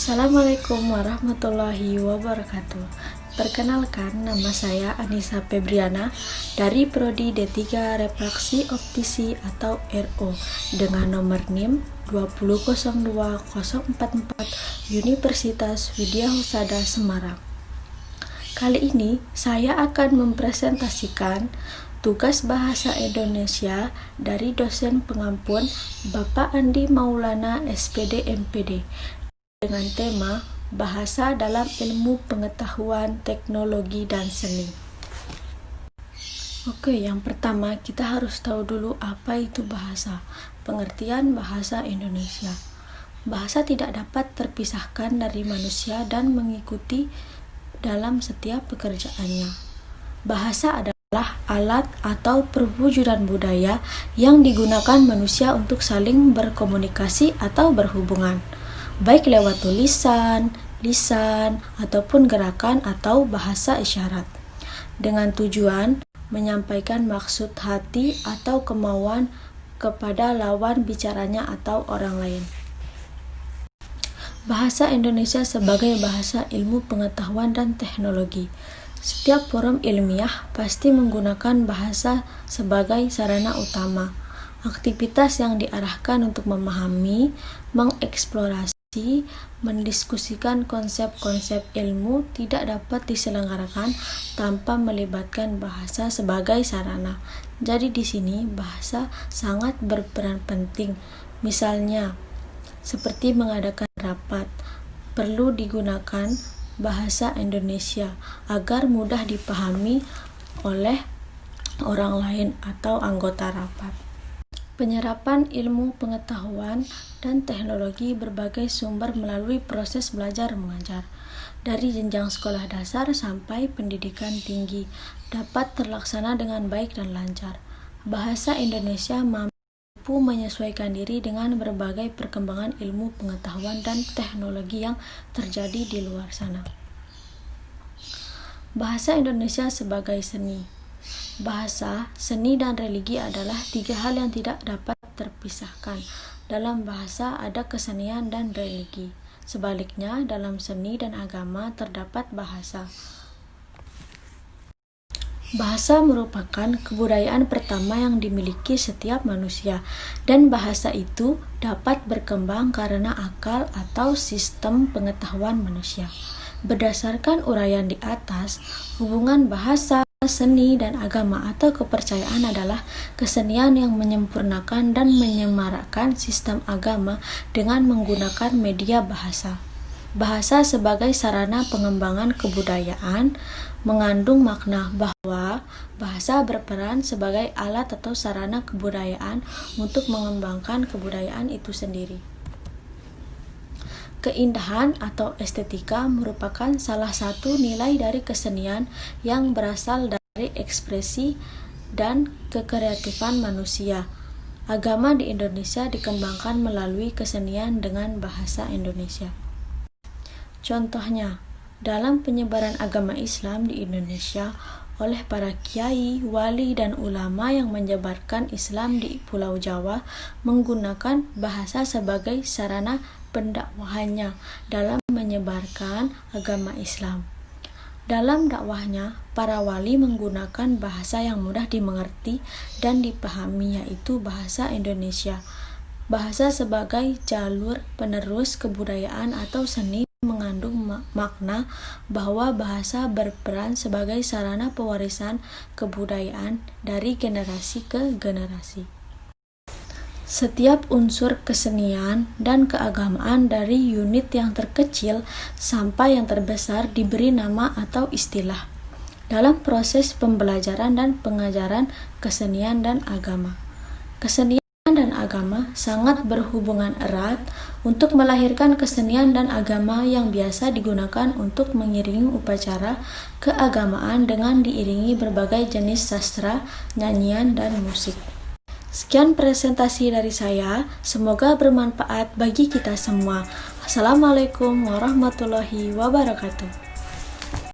Assalamualaikum warahmatullahi wabarakatuh. Perkenalkan, nama saya Anissa Febriana dari Prodi D3 Refraksi Optisi atau RO dengan nomor NIM 2002044 Universitas Widya Husada Semarang. Kali ini saya akan mempresentasikan tugas bahasa Indonesia dari dosen pengampun Bapak Andi Maulana SPD MPD dengan tema Bahasa dalam Ilmu Pengetahuan, Teknologi, dan Seni. Oke, yang pertama kita harus tahu dulu apa itu bahasa. Pengertian bahasa Indonesia. Bahasa tidak dapat terpisahkan dari manusia dan mengikuti dalam setiap pekerjaannya. Bahasa adalah alat atau perwujudan budaya yang digunakan manusia untuk saling berkomunikasi atau berhubungan, baik lewat tulisan, lisan, ataupun gerakan atau bahasa isyarat, dengan tujuan menyampaikan maksud hati atau kemauan kepada lawan bicaranya atau orang lain. Bahasa Indonesia sebagai bahasa ilmu pengetahuan dan teknologi. Setiap forum ilmiah pasti menggunakan bahasa sebagai sarana utama. Aktivitas yang diarahkan untuk memahami, mengeksplorasi, mendiskusikan konsep-konsep ilmu tidak dapat diselenggarakan tanpa melibatkan bahasa sebagai sarana. Jadi di sini bahasa sangat berperan penting. Misalnya, seperti mengadakan rapat, perlu digunakan bahasa Indonesia agar mudah dipahami oleh orang lain atau anggota rapat. Penyerapan ilmu pengetahuan dan teknologi berbagai sumber melalui proses belajar mengajar dari jenjang sekolah dasar sampai pendidikan tinggi dapat terlaksana dengan baik dan lancar. Bahasa Indonesia mampu menyesuaikan diri dengan berbagai perkembangan ilmu pengetahuan dan teknologi yang terjadi di luar sana. Bahasa Indonesia sebagai seni. Bahasa, seni, dan religi adalah tiga hal yang tidak dapat terpisahkan. Dalam bahasa ada kesenian dan religi. Sebaliknya, dalam seni dan agama terdapat bahasa. Bahasa merupakan kebudayaan pertama yang dimiliki setiap manusia, dan bahasa itu dapat berkembang karena akal atau sistem pengetahuan manusia. Berdasarkan uraian di atas, hubungan bahasa, seni, dan agama atau kepercayaan adalah kesenian yang menyempurnakan dan menyemarakkan sistem agama dengan menggunakan media bahasa. Bahasa sebagai sarana pengembangan kebudayaan mengandung makna bahwa bahasa berperan sebagai alat atau sarana kebudayaan untuk mengembangkan kebudayaan itu sendiri. Keindahan atau estetika merupakan salah satu nilai dari kesenian yang berasal dari ekspresi dan kekreatifan manusia. Agama di Indonesia dikembangkan melalui kesenian dengan bahasa Indonesia. Contohnya, dalam penyebaran agama Islam di Indonesia oleh para kiai, wali, dan ulama yang menyebarkan Islam di Pulau Jawa menggunakan bahasa sebagai sarana pendakwahannya dalam menyebarkan agama Islam. Dalam dakwahnya, para wali menggunakan bahasa yang mudah dimengerti dan dipahami, yaitu bahasa Indonesia. Bahasa sebagai jalur penerus kebudayaan atau seni mengandung makna bahwa bahasa berperan sebagai sarana pewarisan kebudayaan dari generasi ke generasi. Setiap unsur kesenian dan keagamaan dari unit yang terkecil sampai yang terbesar diberi nama atau istilah dalam proses pembelajaran dan pengajaran kesenian dan agama. Kesenian dan agama sangat berhubungan erat untuk melahirkan kesenian dan agama yang biasa digunakan untuk mengiringi upacara keagamaan dengan diiringi berbagai jenis sastra, nyanyian, dan musik. Sekian presentasi dari saya, semoga bermanfaat bagi kita semua. Assalamualaikum warahmatullahi wabarakatuh.